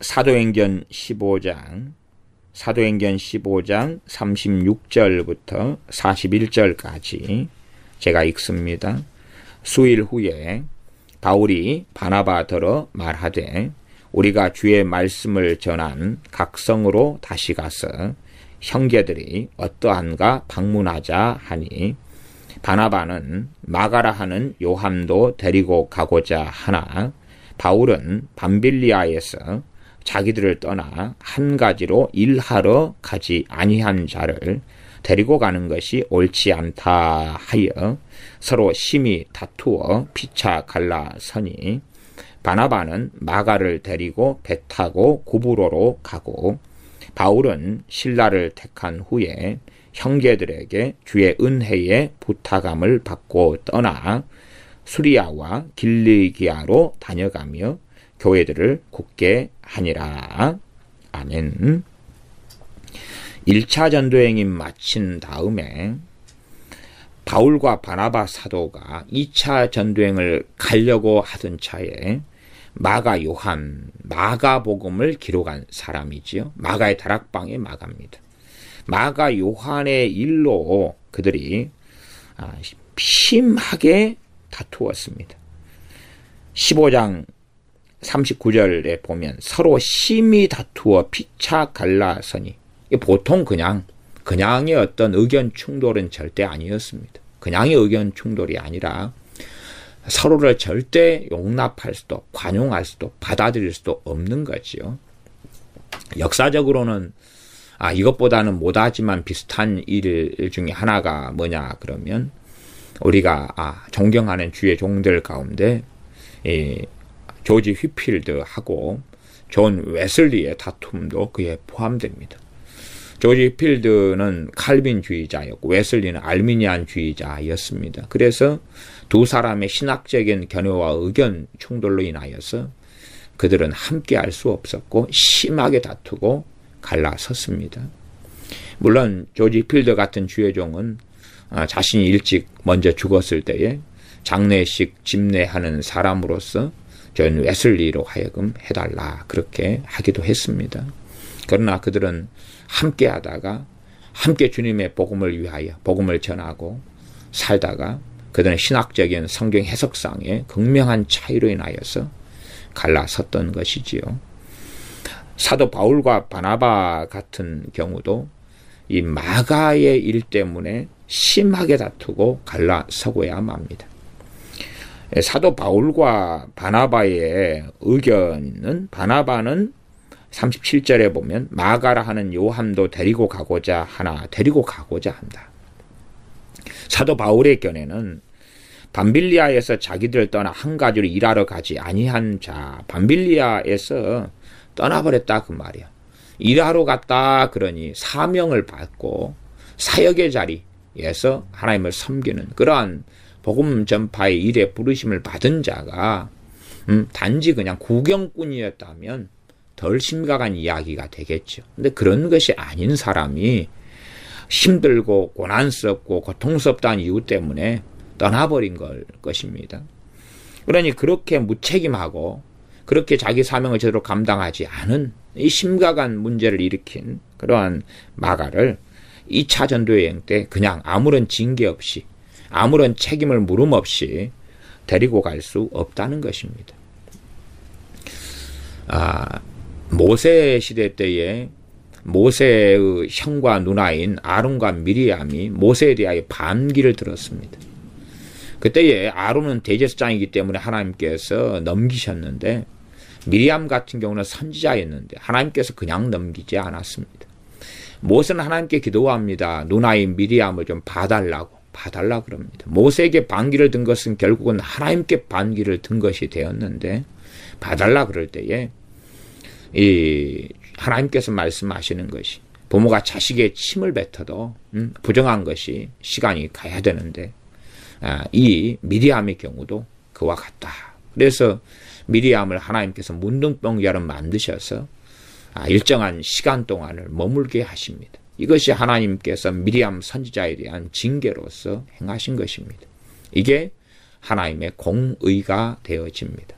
사도행전 15장 36절부터 41절까지 제가 읽습니다. 수일 후에 바울이 바나바더러 말하되 우리가 주의 말씀을 전한 각 성으로 다시 가서 형제들이 어떠한가 방문하자 하니 바나바는 마가라 하는 요함도 데리고 가고자 하나 바울은 밤빌리아에서 자기들을 떠나 한 가지로 일하러 가지 아니한 자를 데리고 가는 것이 옳지 않다 하여 서로 심히 다투어 피차 갈라서니 바나바는 마가를 데리고 배 타고 구브로로 가고 바울은 실라를 택한 후에 형제들에게 주의 은혜에 부탁함을 받고 떠나 수리아와 길리기아로 다녀가며 교회들을 굳게 하니라. 아멘. 1차 전도행이 마친 다음에 바울과 바나바 사도가 2차 전도행을 가려고 하던 차에 마가 요한, 마가복음을 기록한 사람이지요. 마가의 다락방의 마가입니다. 마가 요한의 일로 그들이 심하게 다투었습니다. 15장 39절에 보면 서로 심히 다투어 피차 갈라서니 보통 그냥의 어떤 의견 충돌은 절대 아니었습니다. 그냥의 의견 충돌이 아니라 서로를 절대 용납할 수도 관용할 수도 받아들일 수도 없는 거지요. 역사적으로는 이것보다는 못하지만 비슷한 일 중에 하나가 뭐냐 그러면 우리가 존경하는 주의 종들 가운데 조지 휘필드하고 존 웨슬리의 다툼도 그에 포함됩니다. 조지 휘필드는 칼빈주의자였고 웨슬리는 알미니안주의자였습니다. 그래서 두 사람의 신학적인 견해와 의견 충돌로 인하여서 그들은 함께 할 수 없었고 심하게 다투고 갈라섰습니다. 물론 조지 휘필드 같은 주의 종은 자신이 일찍 먼저 죽었을 때에 장례식 집례하는 사람으로서 존 웨슬리로 하여금 해달라 그렇게 하기도 했습니다. 그러나 그들은 함께 하다가 함께 주님의 복음을 위하여 복음을 전하고 살다가 그들은 신학적인 성경 해석상의 극명한 차이로 인하여서 갈라섰던 것이지요. 사도 바울과 바나바 같은 경우도 이 마가의 일 때문에 심하게 다투고 갈라서고야 맙니다. 사도 바울과 바나바의 의견은 바나바는 37절에 보면 마가라 하는 요함도 데리고 가고자 한다. 사도 바울의 견해는 밤빌리아에서 자기들을 떠나 한 가지로 일하러 가지 아니한 자, 밤빌리아에서 떠나버렸다 그 말이야. 일하러 갔다 그러니 사명을 받고 사역의 자리에서 하나님을 섬기는 그러한 복음 전파의 일에 부르심을 받은 자가 단지 그냥 구경꾼이었다면 덜 심각한 이야기가 되겠죠. 근데 그런 것이 아닌 사람이 힘들고 고난스럽고 고통스럽다는 이유 때문에 떠나버린 것입니다. 그러니 그렇게 무책임하고 그렇게 자기 사명을 제대로 감당하지 않은 이 심각한 문제를 일으킨 그러한 마가를 2차 전도여행 때 그냥 아무런 징계 없이 아무런 책임을 물음 없이 데리고 갈 수 없다는 것입니다. 모세 시대 때에 모세의 형과 누나인 아론과 미리암이 모세에 대하여 반기를 들었습니다. 그때에 아론은 대제사장이기 때문에 하나님께서 넘기셨는데 미리암 같은 경우는 선지자였는데 하나님께서 그냥 넘기지 않았습니다. 모세는 하나님께 기도합니다. 누나인 미리암을 좀 봐달라 그럽니다. 모세에게 반기를 든 것은 결국은 하나님께 반기를 든 것이 되었는데 봐달라 그럴 때에 하나님께서 말씀하시는 것이 부모가 자식의 침을 뱉어도 부정한 것이 시간이 가야 되는데 이 미리암의 경우도 그와 같다. 그래서 미리암을 하나님께서 문둥병자로 만드셔서 일정한 시간 동안을 머물게 하십니다. 이것이 하나님께서 미리암 선지자에 대한 징계로서 행하신 것입니다. 이게 하나님의 공의가 되어집니다.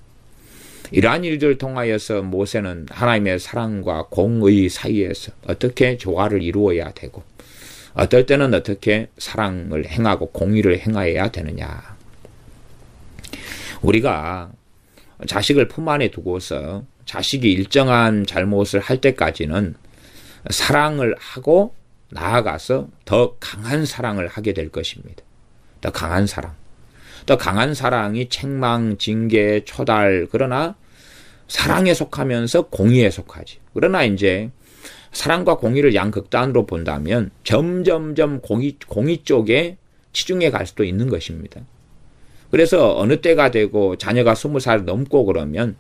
이러한 일들을 통하여서 모세는 하나님의 사랑과 공의 사이에서 어떻게 조화를 이루어야 되고 어떨 때는 어떻게 사랑을 행하고 공의를 행하여야 되느냐. 우리가 자식을 품 안에 두고서 자식이 일정한 잘못을 할 때까지는 사랑을 하고 나아가서 더 강한 사랑을 하게 될 것입니다. 더 강한 사랑. 더 강한 사랑이 책망, 징계, 초달, 그러나 사랑에 속하면서 공의에 속하지. 그러나 이제 사랑과 공의를 양극단으로 본다면 점점점 공의 쪽에 치중해 갈 수도 있는 것입니다. 그래서 어느 때가 되고 자녀가 20살 넘고 그러면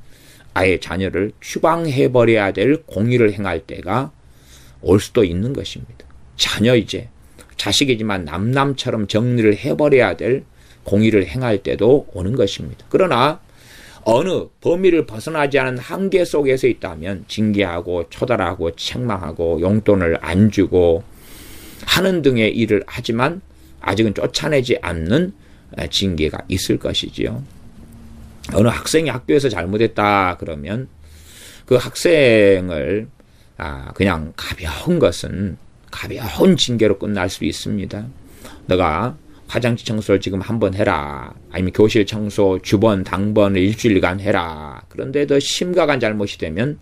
아예 자녀를 추방해버려야 될 공의를 행할 때가 올 수도 있는 것입니다. 자녀 이제 자식이지만 남남처럼 정리를 해버려야 될 공의를 행할 때도 오는 것입니다. 그러나 어느 범위를 벗어나지 않은 한계 속에서 있다면 징계하고 초달하고 책망하고 용돈을 안 주고 하는 등의 일을 하지만 아직은 쫓아내지 않는 징계가 있을 것이지요. 어느 학생이 학교에서 잘못했다 그러면 그 학생을 그냥 가벼운 징계로 끝날 수 있습니다. 너가 화장실 청소를 지금 한번 해라. 아니면 교실 청소 주번 당번을 일주일간 해라. 그런데 더 심각한 잘못이 되면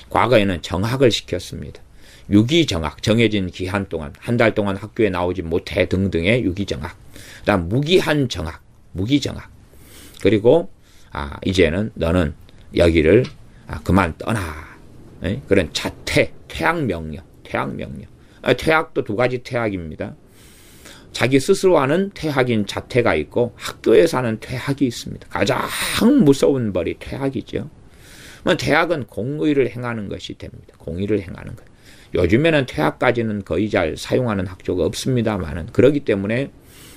과거에는 정학을 시켰습니다. 유기정학, 정해진 기한 동안 한 달 동안 학교에 나오지 못해 등등의 유기정학. 그다음 무기한 정학, 무기정학. 그리고 이제는 너는 여기를 그만 떠나. 그런 자퇴, 퇴학명령. 퇴학도 두 가지 퇴학입니다. 자기 스스로 하는 퇴학인 자퇴가 있고 학교에서 하는 퇴학이 있습니다. 가장 무서운 벌이 퇴학이죠. 퇴학은 공의를 행하는 것이 됩니다. 공의를 행하는 것. 요즘에는 퇴학까지는 거의 잘 사용하는 학교가 없습니다만은 그렇기 때문에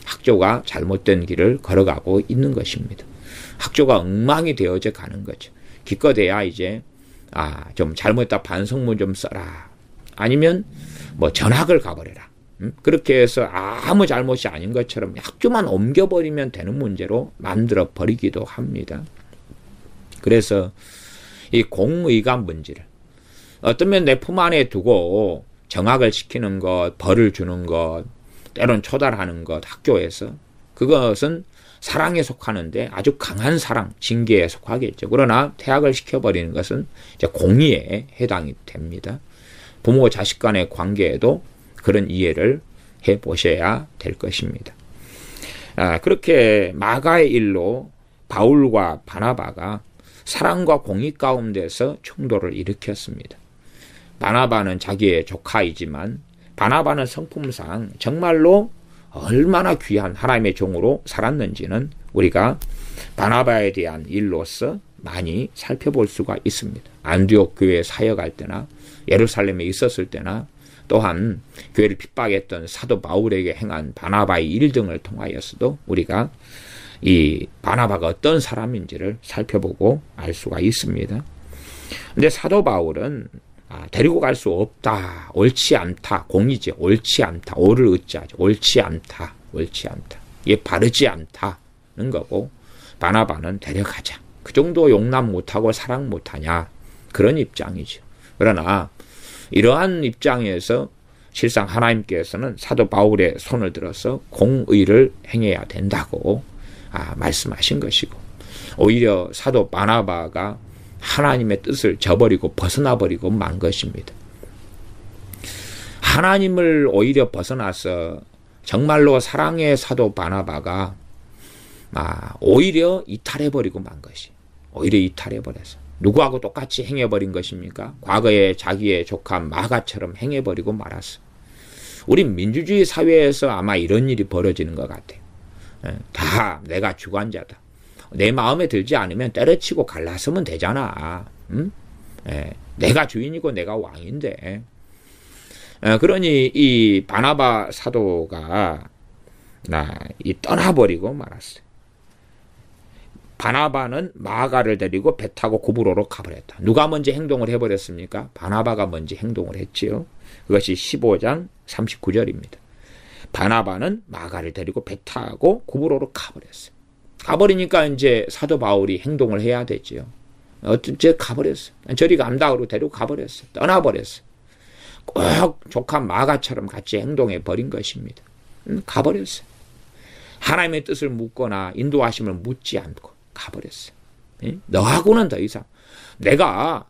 학교가 잘못된 길을 걸어가고 있는 것입니다. 학교가 엉망이 되어져 가는 거죠. 기껏해야 이제 좀 잘못했다 반성문 좀 써라. 아니면 전학을 가버려라. 그렇게 해서 아무 잘못이 아닌 것처럼 학교만 옮겨버리면 되는 문제로 만들어 버리기도 합니다. 그래서 이 공의가 뭔지를 어쩌면 내 품 안에 두고 정학을 시키는 것, 벌을 주는 것, 때론 초달하는 것 학교에서 그것은 사랑에 속하는데 아주 강한 사랑, 징계에 속하겠죠. 그러나 퇴학을 시켜버리는 것은 이제 공의에 해당이 됩니다. 부모 자식 간의 관계에도 그런 이해를 해보셔야 될 것입니다. 그렇게 마가의 일로 바울과 바나바가 사랑과 공의 가운데서 충돌을 일으켰습니다. 바나바는 자기의 조카이지만 바나바는 성품상 정말로 얼마나 귀한 하나님의 종으로 살았는지는 우리가 바나바에 대한 일로서 많이 살펴볼 수가 있습니다. 안디옥 교회에 사역할 때나 예루살렘에 있었을 때나 또한 교회를 핍박했던 사도 바울에게 행한 바나바의 일 등을 통하여서도 우리가 이 바나바가 어떤 사람인지를 살펴보고 알 수가 있습니다. 근데 사도 바울은 데리고 갈 수 없다. 옳지 않다. 공이지. 옳지 않다. 옳을 의자죠. 옳지 않다. 이게 바르지 않다는 거고 바나바는 데려가자. 그 정도 용납 못하고 사랑 못하냐. 그런 입장이죠. 그러나 이러한 입장에서 실상 하나님께서는 사도 바울의 손을 들어서 공의를 행해야 된다고 말씀하신 것이고 오히려 사도 바나바가 하나님의 뜻을 저버리고 벗어나버리고 만 것입니다. 하나님을 오히려 벗어나서 정말로 사랑의 사도 바나바가 오히려 이탈해버리고 만 것이. 오히려 이탈해버려서. 누구하고 똑같이 행해버린 것입니까? 과거에 자기의 조카 마가처럼 행해버리고 말았어. 우리 민주주의 사회에서 아마 이런 일이 벌어지는 것 같아요. 다 내가 주관자다. 내 마음에 들지 않으면 때려치고 갈라서면 되잖아. 내가 주인이고 내가 왕인데. 그러니 이 바나바 사도가 떠나버리고 말았어요. 바나바는 마가를 데리고 배 타고 구브로로 가버렸다. 누가 먼저 행동을 해버렸습니까? 바나바가 먼저 행동을 했지요. 그것이 15장 39절입니다. 바나바는 마가를 데리고 배 타고 구브로로 가버렸어요. 가버리니까 이제 사도 바울이 행동을 해야 되지요. 어째 가버렸어. 저리 간다 그러고 데리고 가버렸어. 떠나버렸어. 꼭 조카 마가처럼 같이 행동해 버린 것입니다. 가버렸어. 하나님의 뜻을 묻거나 인도하심을 묻지 않고 가버렸어. 너하고는 더 이상 내가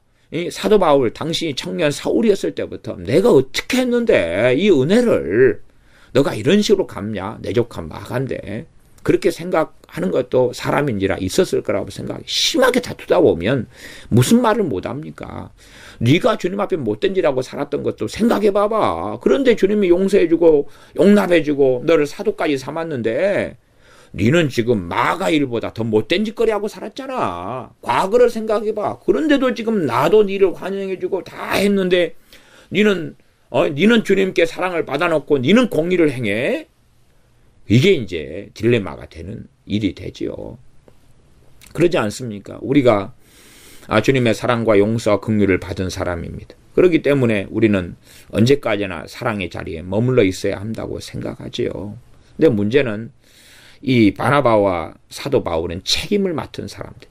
사도 바울 당신이 청년 사울이었을 때부터 내가 어떻게 했는데 이 은혜를 너가 이런 식으로 갚냐. 내 조카 마가인데 그렇게 생각하는 것도 사람인지라 있었을 거라고 생각해. 심하게 다투다 보면 무슨 말을 못합니까? 네가 주님 앞에 못된 일하고 살았던 것도 생각해봐봐. 그런데 주님이 용서해주고 용납해주고 너를 사도까지 삼았는데 네는 지금 마가 일보다 더 못된 짓거리하고 살았잖아. 과거를 생각해봐. 그런데도 지금 나도 네를 환영해주고 다 했는데 네는 주님께 사랑을 받아놓고 네는 공의를 행해? 이게 이제 딜레마가 되는 일이 되지요. 그러지 않습니까? 우리가 주님의 사랑과 용서와 긍휼을 받은 사람입니다. 그렇기 때문에 우리는 언제까지나 사랑의 자리에 머물러 있어야 한다고 생각하지요. 근데 문제는 이 바나바와 사도 바울은 책임을 맡은 사람들,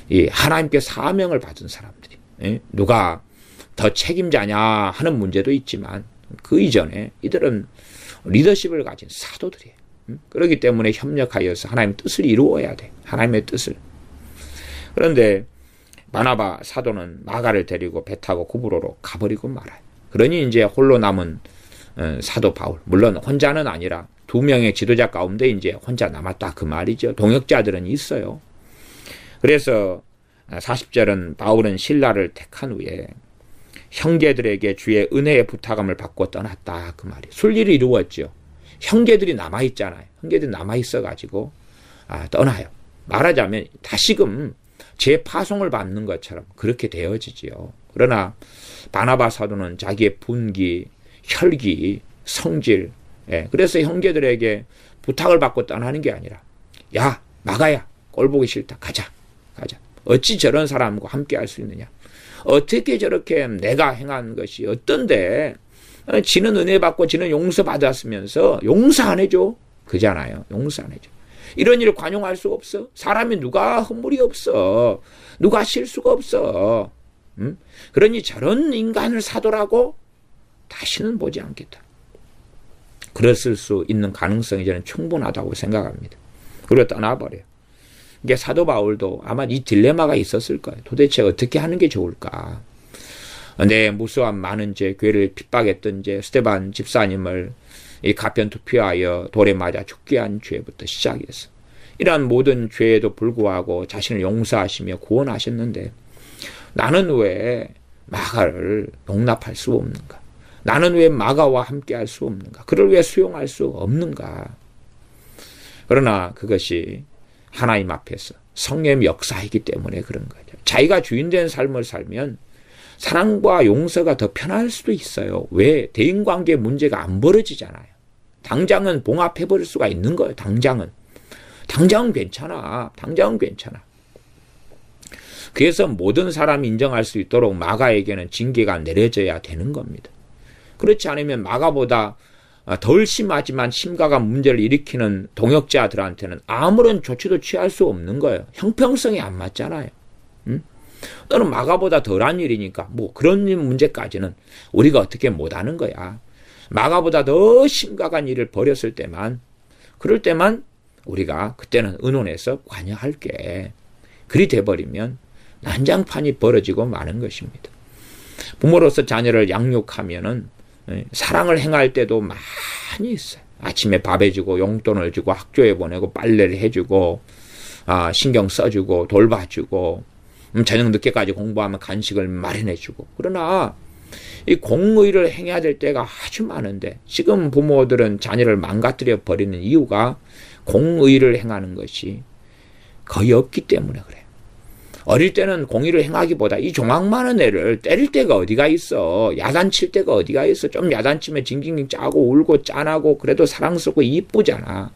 이 하나님께 사명을 받은 사람들이, 누가 더 책임자냐 하는 문제도 있지만 그 이전에 이들은 리더십을 가진 사도들이에요. 그렇기 때문에 협력하여서 하나님의 뜻을 이루어야 돼. 하나님의 뜻을. 그런데 바나바 사도는 마가를 데리고 배 타고 구브로로 가버리고 말아요. 그러니 이제 홀로 남은 사도 바울, 물론 혼자는 아니라 2명의 지도자 가운데 이제 혼자 남았다 그 말이죠. 동역자들은 있어요. 그래서 40절은 바울은 신라를 택한 후에 형제들에게 주의 은혜의 부탁함을 받고 떠났다 그 말이에요. 순리를 이루었죠. 형제들이 남아있잖아요. 형제들이 남아있어가지고 떠나요. 말하자면 다시금 재파송을 받는 것처럼 그렇게 되어지지요. 그러나 바나바 사도는 자기의 분기, 혈기, 성질, 그래서 형제들에게 부탁을 받고 떠나는 게 아니라 야 마가야 꼴 보기 싫다 가자. 어찌 저런 사람과 함께 할 수 있느냐. 어떻게 저렇게 내가 행한 것이 어떤데 지는 은혜 받고 지는 용서 받았으면서 용서 안 해줘. 그잖아요. 용서 안 해줘. 이런 일을 관용할 수가 없어. 사람이 누가 허물이 없어. 누가 실수가 없어. 그러니 저런 인간을 사도라고 다시는 보지 않겠다. 그랬을 수 있는 가능성이 저는 충분하다고 생각합니다. 그리고 떠나버려요. 이게 사도 바울도 아마 이 딜레마가 있었을 거예요. 도대체 어떻게 하는 게 좋을까? 내 무수한 많은 죄, 교회를 핍박했던 죄, 스데반 집사님을 이 가편 투표하여 돌에 맞아 죽게 한 죄부터 시작해서 이러한 모든 죄에도 불구하고 자신을 용서하시며 구원하셨는데 나는 왜 마가를 용납할 수 없는가? 나는 왜 마가와 함께 할 수 없는가? 그를 왜 수용할 수 없는가? 그러나 그것이 하나님 앞에서 성령의 역사이기 때문에 그런 거죠. 자기가 주인된 삶을 살면 사랑과 용서가 더 편할 수도 있어요. 왜? 대인관계 문제가 안 벌어지잖아요. 당장은 봉합해버릴 수가 있는 거예요. 당장은 괜찮아. 그래서 모든 사람이 인정할 수 있도록 마가에게는 징계가 내려져야 되는 겁니다. 그렇지 않으면 마가보다 덜 심하지만 심각한 문제를 일으키는 동역자들한테는 아무런 조치도 취할 수 없는 거예요. 형평성이 안 맞잖아요. 너는 마가보다 덜한 일이니까 뭐 그런 문제까지는 우리가 어떻게 못하는 거야. 마가보다 더 심각한 일을 벌였을 때만 그럴 때만 우리가 그때는 의논해서 관여할게. 그리 돼버리면 난장판이 벌어지고 마는 것입니다. 부모로서 자녀를 양육하면은 사랑을 행할 때도 많이 있어요. 아침에 밥 해주고 용돈을 주고 학교에 보내고 빨래를 해주고 신경 써주고 돌봐주고 저녁 늦게까지 공부하면 간식을 마련해주고. 그러나 이 공의를 행해야 될 때가 아주 많은데 지금 부모들은 자녀를 망가뜨려 버리는 이유가 공의를 행하는 것이 거의 없기 때문에 그래요. 어릴 때는 공의를 행하기보다 이 조망 많은 애를 때릴 때가 어디가 있어. 야단칠 때가 어디가 있어. 좀 야단치면 징징징 짜고 울고 짠하고 그래도 사랑스럽고 이쁘잖아.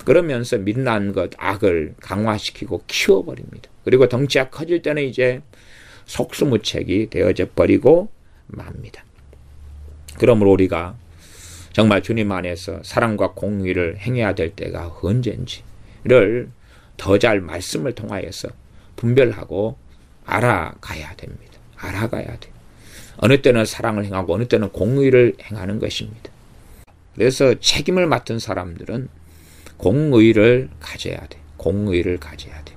그러면서 민난 것 악을 강화시키고 키워버립니다. 그리고 덩치가 커질 때는 이제 속수무책이 되어져 버리고 맙니다. 그러므로 우리가 정말 주님 안에서 사랑과 공의를 행해야 될 때가 언제인지를 더 잘 말씀을 통하여서 분별하고 알아가야 됩니다. 알아가야 돼요. 어느 때는 사랑을 행하고 어느 때는 공의를 행하는 것입니다. 그래서 책임을 맡은 사람들은 공의를 가져야 돼. 공의를 가져야 돼.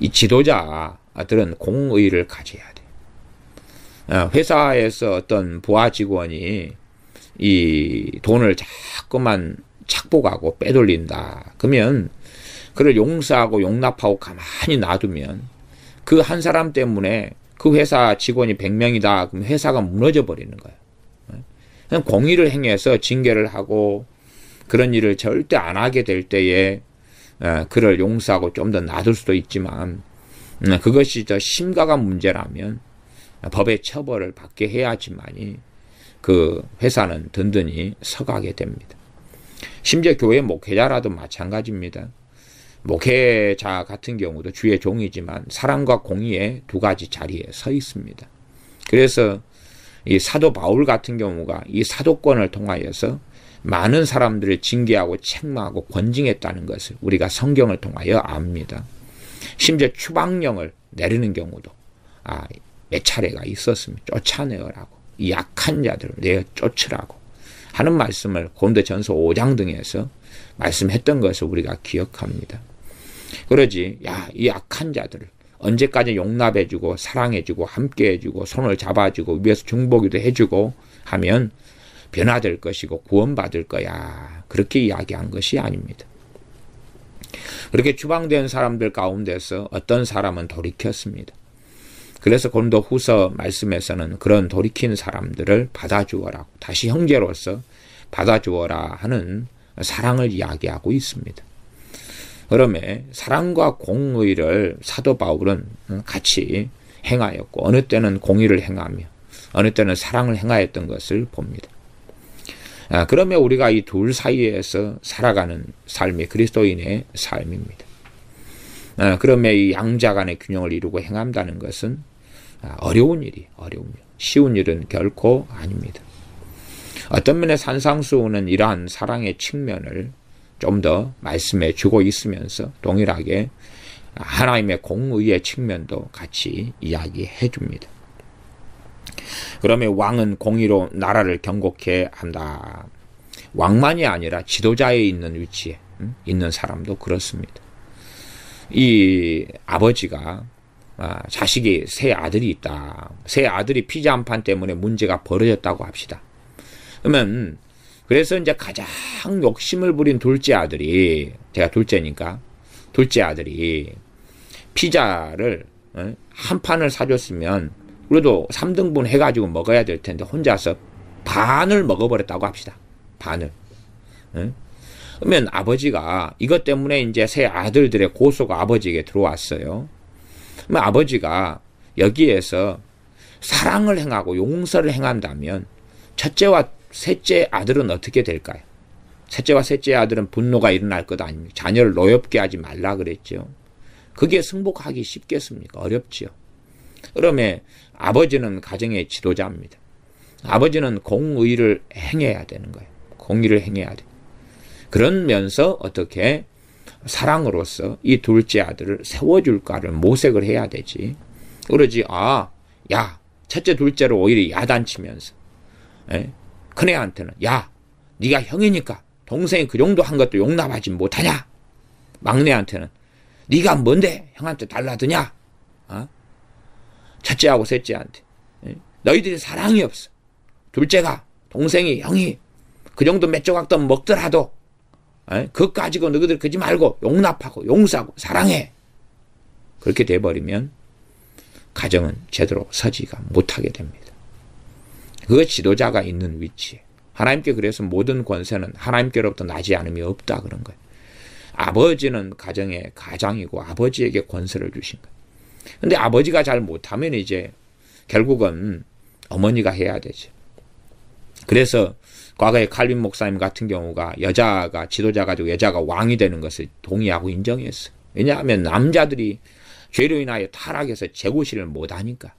이 지도자들은 공의를 가져야 돼. 회사에서 어떤 부하 직원이 이 돈을 자꾸만 착복하고 빼돌린다. 그러면 그를 용서하고 용납하고 가만히 놔두면 그 한 사람 때문에 그 회사 직원이 100명이다. 그럼 회사가 무너져 버리는 거예요. 그냥 공의를 행해서 징계를 하고 그런 일을 절대 안 하게 될 때에 그를 용서하고 좀 더 놔둘 수도 있지만 그것이 더 심각한 문제라면 법의 처벌을 받게 해야지만이 그 회사는 든든히 서가게 됩니다. 심지어 교회 목회자라도 마찬가지입니다. 목회자 같은 경우도 주의 종이지만 사랑과 공의의 두 가지 자리에 서 있습니다. 그래서 이 사도 바울 같은 경우가 이 사도권을 통하여서 많은 사람들을 징계하고 책망하고 권징했다는 것을 우리가 성경을 통하여 압니다. 심지어 추방령을 내리는 경우도 몇 차례가 있었습니다. 쫓아내라고, 이 약한 자들을 내어 쫓으라고 하는 말씀을 고린도전서 5장 등에서 말씀했던 것을 우리가 기억합니다. 그러지, 이 약한 자들을 언제까지 용납해주고 사랑해주고 함께해주고 손을 잡아주고 위에서 중보기도 해주고 하면 변화될 것이고 구원받을 거야. 그렇게 이야기한 것이 아닙니다. 그렇게 추방된 사람들 가운데서 어떤 사람은 돌이켰습니다. 그래서 고린도후서 말씀에서는 그런 돌이킨 사람들을 받아주어라, 다시 형제로서 받아주어라 하는 사랑을 이야기하고 있습니다. 그러면 사랑과 공의를 사도 바울은 같이 행하였고 어느 때는 공의를 행하며 어느 때는 사랑을 행하였던 것을 봅니다. 그러면 우리가 이 둘 사이에서 살아가는 삶이 그리스도인의 삶입니다. 그러면 이 양자 간의 균형을 이루고 행한다는 것은 어려운 일이 쉬운 일은 결코 아닙니다. 어떤 면에 산상수훈은 이러한 사랑의 측면을 좀 더 말씀해 주고 있으면서 동일하게 하나님의 공의의 측면도 같이 이야기해 줍니다. 그러면 왕은 공의로 나라를 경고케 한다. 왕만이 아니라 지도자에 있는 위치에 있는 사람도 그렇습니다. 이 아버지가 자식이 세 아들이 있다. 세 아들이 피자 한 판 때문에 문제가 벌어졌다고 합시다. 그러면 그래서 이제 가장 욕심을 부린 둘째 아들이, 제가 둘째니까 둘째 아들이 피자를 한 판을 사줬으면 그래도 3등분 해가지고 먹어야 될 텐데 혼자서 반을 먹어버렸다고 합시다. 반을. 그러면 아버지가 이것 때문에 이제 세 아들들의 고소가 아버지에게 들어왔어요. 그러면 아버지가 여기에서 사랑을 행하고 용서를 행한다면 첫째와 셋째 아들은 어떻게 될까요? 셋째와 셋째 아들은 분노가 일어날 것 아닙니까? 자녀를 노엽게 하지 말라 그랬죠. 그게 승복하기 쉽겠습니까? 어렵지요. 그러면 아버지는 가정의 지도자입니다. 아버지는 공의를 행해야 되는 거예요. 공의를 행해야 돼. 그러면서 어떻게 사랑으로서 이 둘째 아들을 세워줄까를 모색을 해야 되지. 그러지, 첫째 둘째로 오히려 야단치면서 큰애한테는 네가 형이니까 동생이 그 정도 한 것도 용납하지 못하냐? 막내한테는 네가 뭔데 형한테 달라드냐? 첫째하고 셋째한테 너희들이 사랑이 없어. 둘째가 동생이 형이 그 정도 몇 조각 더 먹더라도 그것 가지고 너희들 그러지 말고 용납하고 용서하고 사랑해. 그렇게 돼버리면 가정은 제대로 서지가 못하게 됩니다. 그 지도자가 있는 위치에 하나님께 그래서 모든 권세는 하나님께로부터 나지 않음이 없다 그런 거예요. 아버지는 가정의 가장이고 아버지에게 권세를 주신 거예요. 근데 아버지가 잘 못하면 이제 결국은 어머니가 해야 되죠. 그래서 과거에 칼빈 목사님 같은 경우가 여자가 지도자 가지고 여자가 왕이 되는 것을 동의하고 인정했어요. 왜냐하면 남자들이 죄로 인하여 타락해서 재고시를 못하니까.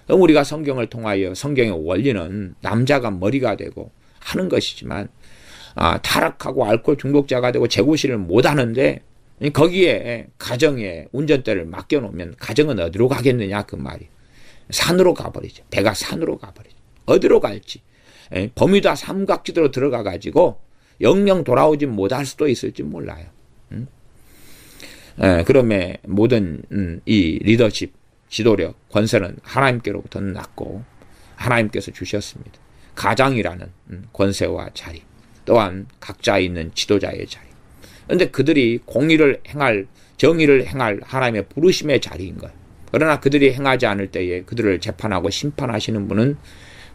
그럼 우리가 성경을 통하여 성경의 원리는 남자가 머리가 되고 하는 것이지만 타락하고 알코올 중독자가 되고 재고시를 못하는데 거기에 가정에 운전대를 맡겨놓으면 가정은 어디로 가겠느냐 그 말이. 산으로 가버리죠. 배가 산으로 가버리죠. 어디로 갈지. 버뮤다 삼각지대로 들어가 가지고 영영 돌아오지 못할 수도 있을지 몰라요. 그러면 모든 이 리더십, 지도력, 권세는 하나님께로부터 났고 하나님께서 주셨습니다. 가장이라는 권세와 자리, 또한 각자 있는 지도자의 자리. 그런데 그들이 공의를 행할, 정의를 행할 하나님의 부르심의 자리인 거예요. 그러나 그들이 행하지 않을 때에 그들을 재판하고 심판하시는 분은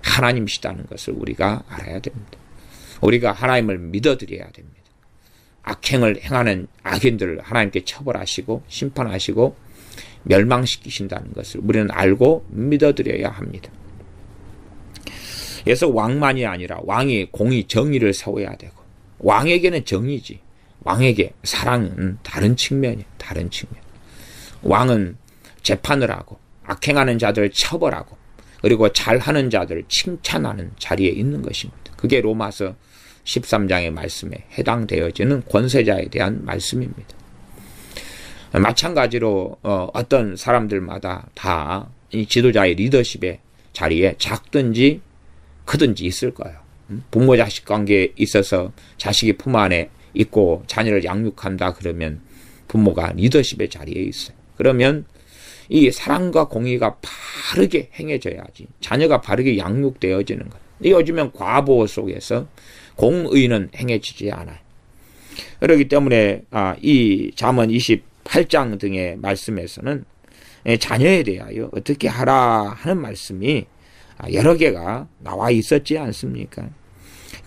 하나님이시다는 것을 우리가 알아야 됩니다. 우리가 하나님을 믿어드려야 됩니다. 악행을 행하는 악인들을 하나님께 처벌하시고 심판하시고 멸망시키신다는 것을 우리는 알고 믿어드려야 합니다. 그래서 왕만이 아니라 왕이 공의, 정의를 세워야 되고, 왕에게는 정의지, 왕에게 사랑은 다른 측면이에요. 다른 측면. 왕은 재판을 하고 악행하는 자들을 처벌하고 그리고 잘하는 자들을 칭찬하는 자리에 있는 것입니다. 그게 로마서 13장의 말씀에 해당되어지는 권세자에 대한 말씀입니다. 마찬가지로 어떤 사람들마다 다 이 지도자의 리더십의 자리에 작든지 크든지 있을 거예요. 부모 자식 관계에 있어서 자식이 품 안에 있고 자녀를 양육한다 그러면 부모가 리더십의 자리에 있어요. 그러면 이 사랑과 공의가 바르게 행해져야지 자녀가 바르게 양육되어지는 거예요. 요즘엔 과보 속에서 공의는 행해지지 않아요. 그렇기 때문에 이 잠언 28장 등의 말씀에서는 자녀에 대하여 어떻게 하라 하는 말씀이 여러 개가 나와 있었지 않습니까?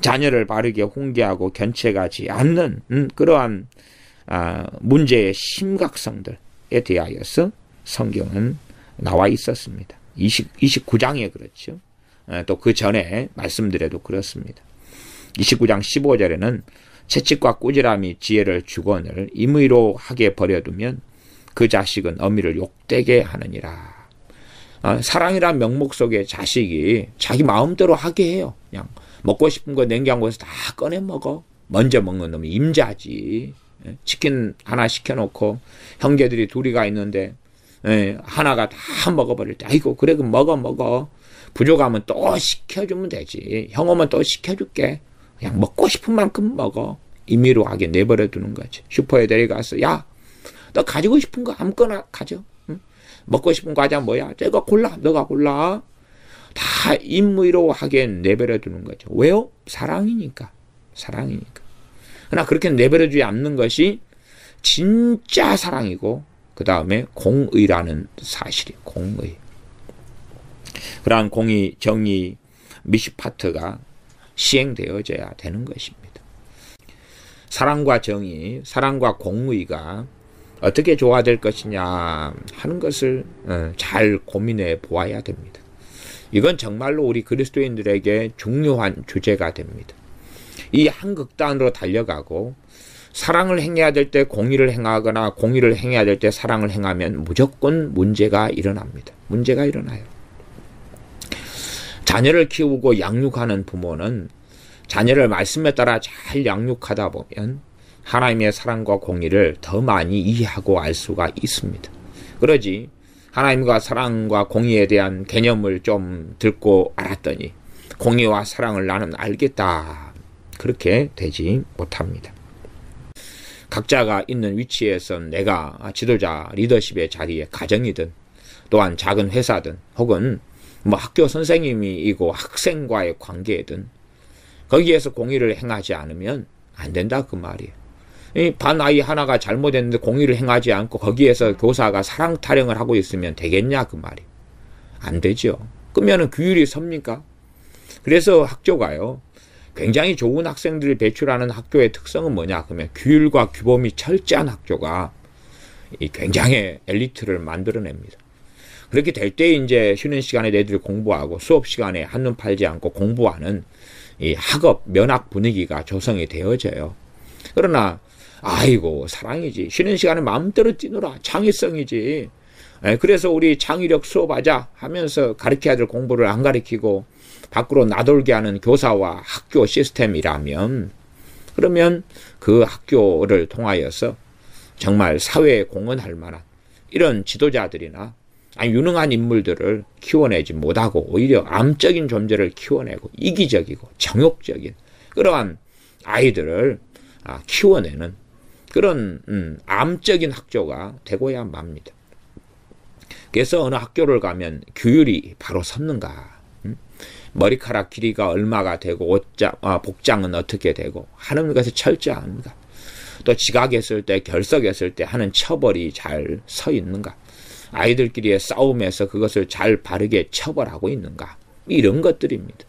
자녀를 바르게 훈계하고 견책하지 않는 그러한 문제의 심각성들에 대하여서 성경은 나와 있었습니다. 29장에 그렇죠. 또 그 전에 말씀드려도 그렇습니다. 29장 15절에는 채찍과 꾸지람이 지혜를 주거늘 임의로 하게 버려두면 그 자식은 어미를 욕되게 하느니라. 사랑이란 명목 속에 자식이 자기 마음대로 하게 해요. 그냥 먹고 싶은 거 냉장고에서 다 꺼내 먹어. 먼저 먹는 놈이 임자지. 치킨 하나 시켜놓고 형제들이 둘이가 있는데 하나가 다 먹어버릴 때 아이고 그래 그럼 먹어. 부족하면 또 시켜주면 되지. 형 오면 또 시켜줄게. 그냥 먹고 싶은 만큼 먹어. 임의로 하게 내버려 두는 거지. 슈퍼에 데려가서 야 너 가지고 싶은 거 아무거나 가져. 응? 먹고 싶은 과자 뭐야? 내가 골라. 너가 골라. 다 임의로 하게 내버려 두는 거죠. 왜요? 사랑이니까. 그러나 그렇게 내버려 두지 않는 것이 진짜 사랑이고 그 다음에 공의라는 사실이 공의. 그러한 공의, 정의, 미시파트가 시행되어져야 되는 것입니다. 사랑과 정의, 사랑과 공의가 어떻게 조화될 것이냐 하는 것을 잘 고민해 보아야 됩니다. 이건 정말로 우리 그리스도인들에게 중요한 주제가 됩니다. 이 한 극단으로 달려가고 사랑을 행해야 될 때 공의를 행하거나 공의를 행해야 될 때 사랑을 행하면 무조건 문제가 일어납니다. 문제가 일어나요. 자녀를 키우고 양육하는 부모는 자녀를 말씀에 따라 잘 양육하다 보면 하나님의 사랑과 공의를 더 많이 이해하고 알 수가 있습니다. 그러지 하나님과 사랑과 공의에 대한 개념을 좀 듣고 알았더니 공의와 사랑을 나는 알겠다. 그렇게 되지 못합니다. 각자가 있는 위치에서 내가 지도자 리더십의 자리에 가정이든 또한 작은 회사든 혹은 학교 선생님이고 학생과의 관계든 거기에서 공의를 행하지 않으면 안 된다 그 말이에요. 반 아이 하나가 잘못했는데 공의를 행하지 않고 거기에서 교사가 사랑 타령을 하고 있으면 되겠냐 그 말이에요. 안 되죠. 그러면 규율이 섭니까? 그래서 학교가요. 굉장히 좋은 학생들을 배출하는 학교의 특성은 뭐냐? 그러면 규율과 규범이 철저한 학교가 굉장히 엘리트를 만들어냅니다. 그렇게 될 때 이제 쉬는 시간에 애들이 공부하고 수업 시간에 한눈 팔지 않고 공부하는 이 학업 면학 분위기가 조성이 되어져요. 그러나 아이고 사랑이지. 쉬는 시간에 마음대로 뛰노라. 창의성이지. 그래서 우리 창의력 수업하자 하면서 가르쳐야 될 공부를 안 가르치고 밖으로 나돌게 하는 교사와 학교 시스템이라면 그러면 그 학교를 통하여서 정말 사회에 공헌할 만한 이런 지도자들이나 아니 유능한 인물들을 키워내지 못하고 오히려 암적인 존재를 키워내고 이기적이고 정욕적인 그러한 아이들을 키워내는 그런 암적인 학교가 되고야 맙니다. 그래서 어느 학교를 가면 규율이 바로 섰는가, 머리카락 길이가 얼마가 되고 복장은 어떻게 되고 하는 것이 철저한가, 또 지각했을 때 결석했을 때 하는 처벌이 잘 서 있는가, 아이들끼리의 싸움에서 그것을 잘 바르게 처벌하고 있는가, 이런 것들입니다.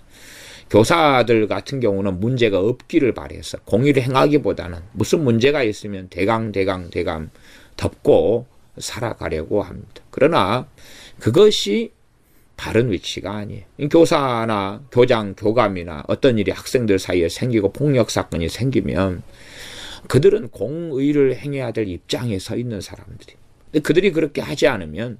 교사들 같은 경우는 문제가 없기를 바라서 공의를 행하기보다는 무슨 문제가 있으면 대강 덮고 살아가려고 합니다. 그러나 그것이 바른 위치가 아니에요. 교사나 교장, 교감이나 어떤 일이 학생들 사이에 생기고 폭력 사건이 생기면 그들은 공의를 행해야 될 입장에 서 있는 사람들이, 그들이 그렇게 하지 않으면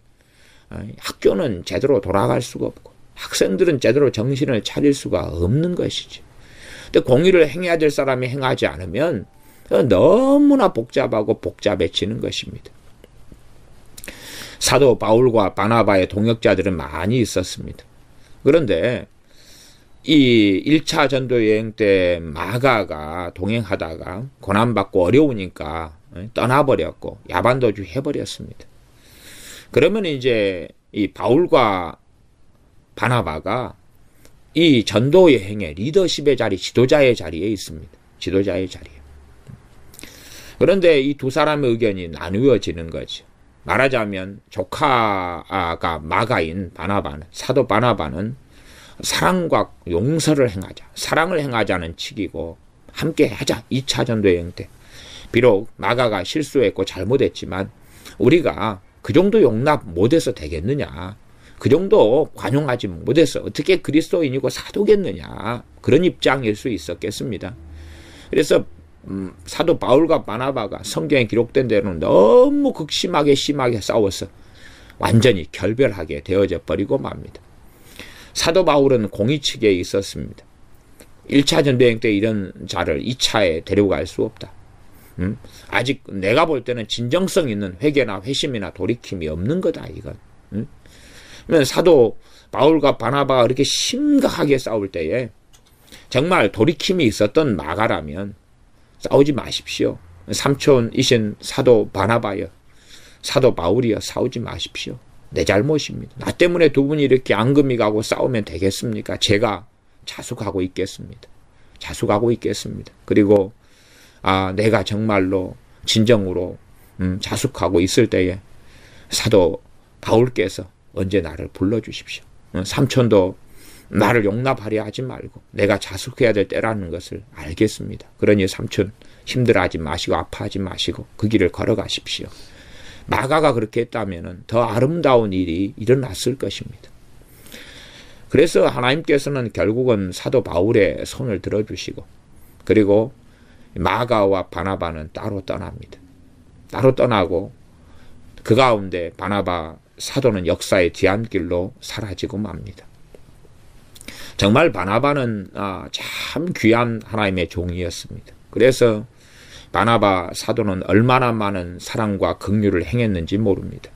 학교는 제대로 돌아갈 수가 없고 학생들은 제대로 정신을 차릴 수가 없는 것이지. 근데 공의를 행해야 될 사람이 행하지 않으면 너무나 복잡하고 복잡해지는 것입니다. 사도 바울과 바나바의 동역자들은 많이 있었습니다. 그런데 이 1차 전도 여행 때 마가가 동행하다가 고난받고 어려우니까 떠나버렸고 야반도주 해버렸습니다. 그러면 이제 이 바울과 바나바가 이 전도 여행의 리더십의 자리, 지도자의 자리에 있습니다. 지도자의 자리에. 그런데 이 두 사람의 의견이 나누어지는 거죠. 말하자면 조카가 마가인 바나바는, 사도 바나바는 사랑과 용서를 행하자, 사랑을 행하자는 측이고 함께 하자. 2차 전도 여행 때 비록 마가가 실수했고 잘못했지만 우리가 그 정도 용납 못해서 되겠느냐, 그 정도 관용하지 못해서 어떻게 그리스도인이고 사도겠느냐, 그런 입장일 수 있었겠습니다. 그래서 사도 바울과 바나바가 성경에 기록된 대로는 너무 극심하게 심하게 싸워서 완전히 결별하게 되어져 버리고 맙니다. 사도 바울은 공의 측에 있었습니다. 1차 전도여행 때 이런 자를 2차에 데려갈 수 없다. 아직 내가 볼 때는 진정성 있는 회개나 회심이나 돌이킴이 없는 거다, 이건. 사도 바울과 바나바가 그렇게 심각하게 싸울 때에 정말 돌이킴이 있었던 마가라면 싸우지 마십시오. 삼촌이신 사도 바나바여, 사도 바울이여, 싸우지 마십시오. 내 잘못입니다. 나 때문에 두 분이 이렇게 앙금이 가고 싸우면 되겠습니까? 제가 자숙하고 있겠습니다. 자숙하고 있겠습니다. 그리고 내가 정말로 진정으로 자숙하고 있을 때에 사도 바울께서 언제 나를 불러주십시오. 삼촌도 나를 용납하려 하지 말고 내가 자숙해야 될 때라는 것을 알겠습니다. 그러니 삼촌 힘들어하지 마시고 아파하지 마시고 그 길을 걸어가십시오. 마가가 그렇게 했다면 더 아름다운 일이 일어났을 것입니다. 그래서 하나님께서는 결국은 사도 바울의 손을 들어주시고 그리고 마가와 바나바는 따로 떠납니다. 따로 떠나고 그 가운데 바나바 사도는 역사의 뒤안길로 사라지고 맙니다. 정말 바나바는 참 귀한 하나님의 종이었습니다. 그래서 바나바 사도는 얼마나 많은 사랑과 긍휼을 행했는지 모릅니다.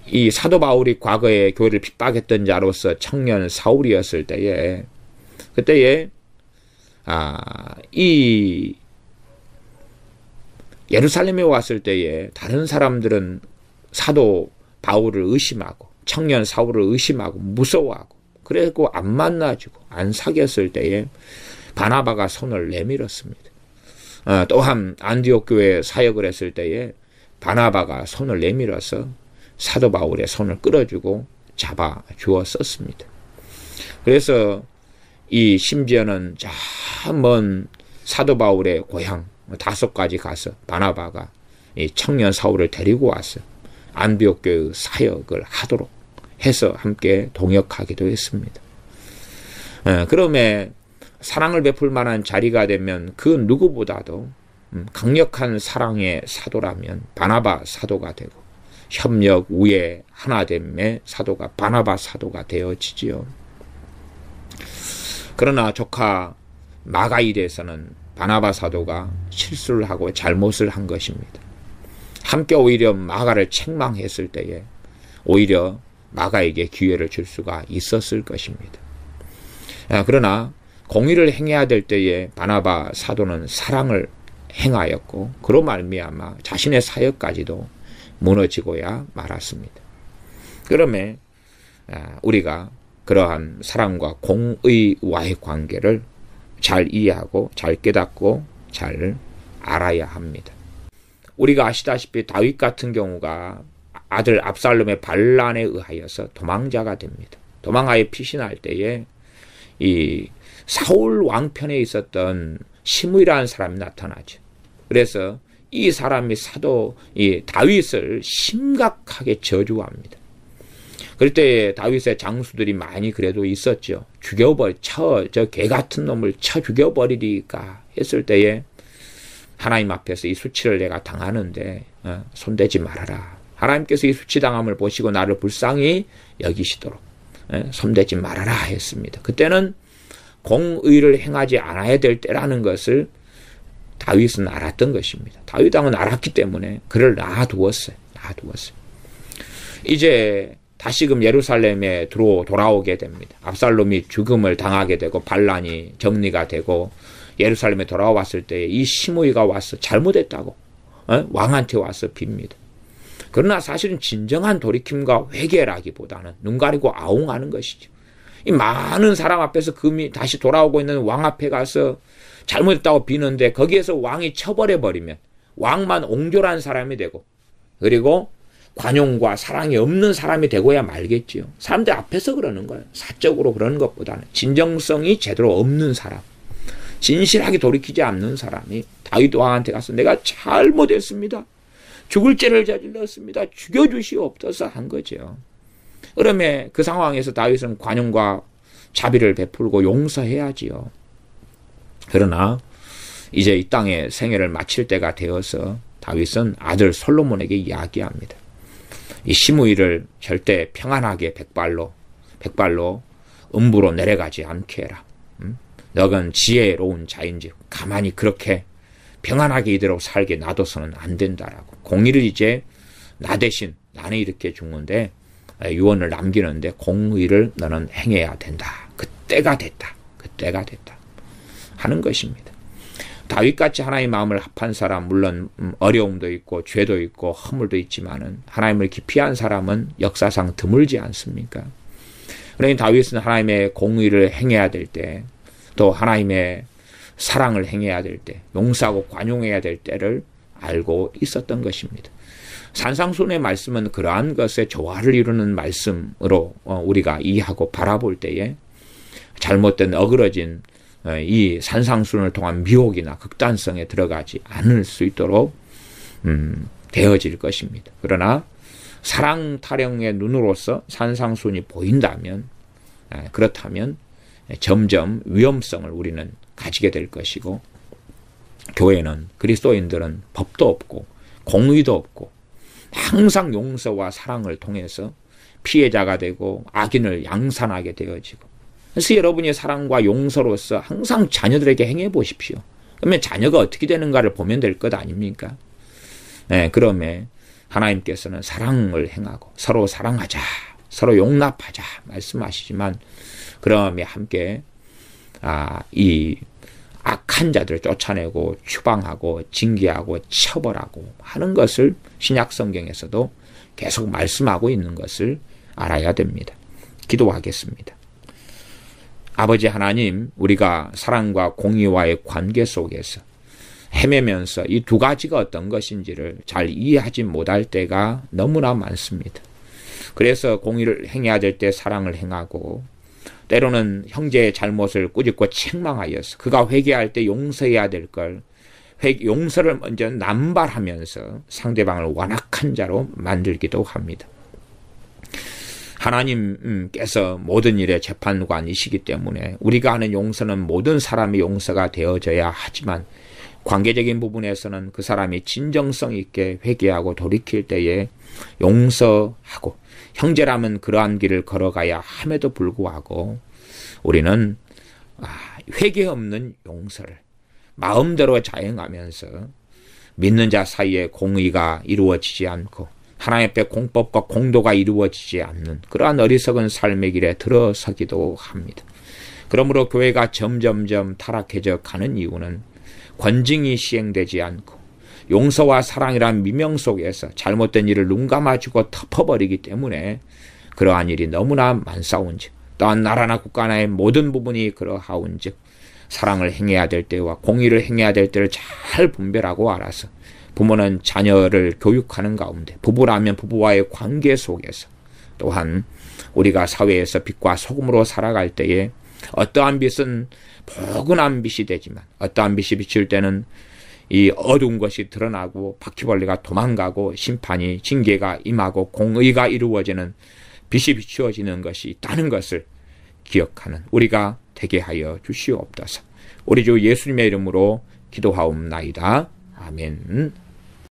이 사도 바울이 과거에 교회를 핍박했던 자로서 청년 사울이었을 때에 그때에 이 예루살렘에 왔을 때에 다른 사람들은 사도 바울을 의심하고 청년 사울을 의심하고 무서워하고 그래고 안 만나주고 안 사귀었을 때에 바나바가 손을 내밀었습니다. 또한 안디옥 교회에 사역을 했을 때에 바나바가 손을 내밀어서 사도 바울의 손을 끌어주고 잡아 주었었습니다. 그래서 이 심지어는 저 먼 사도 바울의 고향 다소까지 가서 바나바가 이 청년 사울을 데리고 와서 안디옥 교회의 사역을 하도록 해서 함께 동역하기도 했습니다. 그러면 사랑을 베풀 만한 자리가 되면 그 누구보다도 강력한 사랑의 사도라면 바나바 사도가 되고 협력, 우애, 하나됨의 사도가 바나바 사도가 되어지지요. 그러나 조카 마가일에서는 바나바 사도가 실수를 하고 잘못을 한 것입니다. 함께 오히려 마가를 책망했을 때에 오히려 마가에게 기회를 줄 수가 있었을 것입니다. 그러나 공의를 행해야 될 때에 바나바 사도는 사랑을 행하였고 그로 말미암아 자신의 사역까지도 무너지고야 말았습니다. 그러면 우리가 그러한 사랑과 공의와의 관계를 잘 이해하고 잘 깨닫고 잘 알아야 합니다. 우리가 아시다시피 다윗 같은 경우가 아들 압살롬의 반란에 의하여서 도망자가 됩니다. 도망하여 피신할 때에 이 사울 왕편에 있었던 시므이라는 사람이 나타나죠. 그래서 이 사람이 이 다윗을 심각하게 저주합니다. 그럴 때 다윗의 장수들이 많이 그래도 있었죠. 저 개 같은 놈을 쳐 죽여버리리까 했을 때에 하나님 앞에서 이 수치를 내가 당하는데 손대지 말아라. 하나님께서 이 수치당함을 보시고 나를 불쌍히 여기시도록 손대지 말아라 했습니다. 그때는 공의를 행하지 않아야 될 때라는 것을 다윗은 알았던 것입니다. 다윗 왕은 알았기 때문에 그를 놔두었어요. 이제 다시금 예루살렘에 돌아오게 됩니다. 압살롬이 죽음을 당하게 되고 반란이 정리가 되고 예루살렘에 돌아왔을 때 이 시므이가 와서 잘못했다고 왕한테 와서 빕니다. 그러나 사실은 진정한 돌이킴과 회개라기보다는 눈 가리고 아웅하는 것이죠. 이 많은 사람 앞에서 금이 다시 돌아오고 있는 왕 앞에 가서 잘못했다고 비는데 거기에서 왕이 쳐버려버리면 왕만 옹졸한 사람이 되고 그리고 관용과 사랑이 없는 사람이 되고야 말겠지요. 사람들 앞에서 그러는 거예요. 사적으로 그러는 것보다는 진정성이 제대로 없는 사람, 진실하게 돌이키지 않는 사람이 다윗 왕한테 가서 내가 잘못했습니다. 죽을 죄를 저질렀습니다. 죽여주시옵소서 한 거죠. 그러면 그 상황에서 다윗은 관용과 자비를 베풀고 용서해야지요. 그러나 이제 이 땅에 생애를 마칠 때가 되어서 다윗은 아들 솔로몬에게 이야기합니다. 이 시므이를 절대 평안하게 백발로 음부로 내려가지 않게 해라. 너는 지혜로운 자인지 가만히 그렇게 평안하게 이대로 살게 놔둬서는 안 된다라고. 공의를 이제 나 대신 나는 이렇게 죽는데 유언을 남기는데 공의를 너는 행해야 된다. 그때가 됐다 하는 것입니다. 다윗같이 하나님의 마음을 합한 사람, 물론 어려움도 있고 죄도 있고 허물도 있지만은 하나님을 기피한 사람은 역사상 드물지 않습니까? 그러니 다윗은 하나님의 공의를 행해야 될 때, 또 하나님의 사랑을 행해야 될 때, 용서하고 관용해야 될 때를 알고 있었던 것입니다. 산상수훈의 말씀은 그러한 것에 조화를 이루는 말씀으로 우리가 이해하고 바라볼 때에 잘못된 어그러진 이 산상수훈을 통한 미혹이나 극단성에 들어가지 않을 수 있도록 되어질 것입니다. 그러나 사랑 타령의 눈으로서 산상수훈이 보인다면 그렇다면 점점 위험성을 우리는 가지게 될 것이고 교회는 그리스도인들은 법도 없고 공의도 없고 항상 용서와 사랑을 통해서 피해자가 되고 악인을 양산하게 되어지고 그래서 여러분이 사랑과 용서로서 항상 자녀들에게 행해 보십시오. 그러면 자녀가 어떻게 되는가를 보면 될 것 아닙니까? 그러면 하나님께서는 사랑을 행하고 서로 사랑하자, 서로 용납하자 말씀하시지만 그러면 함께 이 악한 자들을 쫓아내고 추방하고 징계하고 처벌하고 하는 것을 신약 성경에서도 계속 말씀하고 있는 것을 알아야 됩니다. 기도하겠습니다. 아버지 하나님, 우리가 사랑과 공의와의 관계 속에서 헤매면서 이 두 가지가 어떤 것인지를 잘 이해하지 못할 때가 너무나 많습니다. 그래서 공의를 행해야 될 때 사랑을 행하고 때로는 형제의 잘못을 꾸짖고 책망하여서 그가 회개할 때 용서해야 될 걸 용서를 먼저 남발하면서 상대방을 완악한 자로 만들기도 합니다. 하나님께서 모든 일의 재판관이시기 때문에 우리가 하는 용서는 모든 사람의 용서가 되어져야 하지만 관계적인 부분에서는 그 사람이 진정성 있게 회개하고 돌이킬 때에 용서하고 형제라면 그러한 길을 걸어가야 함에도 불구하고 우리는 회개 없는 용서를 마음대로 자행하면서 믿는 자 사이에 공의가 이루어지지 않고 하나님 앞에 공법과 공도가 이루어지지 않는 그러한 어리석은 삶의 길에 들어서기도 합니다. 그러므로 교회가 점점점 타락해져 가는 이유는 권징이 시행되지 않고 용서와 사랑이란 미명 속에서 잘못된 일을 눈 감아주고 덮어버리기 때문에 그러한 일이 너무나 많사온즉 또한 나라나 국가나의 모든 부분이 그러하온즉 사랑을 행해야 될 때와 공의를 행해야 될 때를 잘 분별하고 알아서 부모는 자녀를 교육하는 가운데 부부라면 부부와의 관계 속에서 또한 우리가 사회에서 빛과 소금으로 살아갈 때에 어떠한 빛은 포근한 빛이 되지만 어떠한 빛이 비칠 때는 이 어두운 것이 드러나고 바퀴벌레가 도망가고 심판이 징계가 임하고 공의가 이루어지는 빛이 비추어지는 것이 있다는 것을 기억하는 우리가 되게 하여 주시옵소서. 우리 주 예수님의 이름으로 기도하옵나이다. 아멘.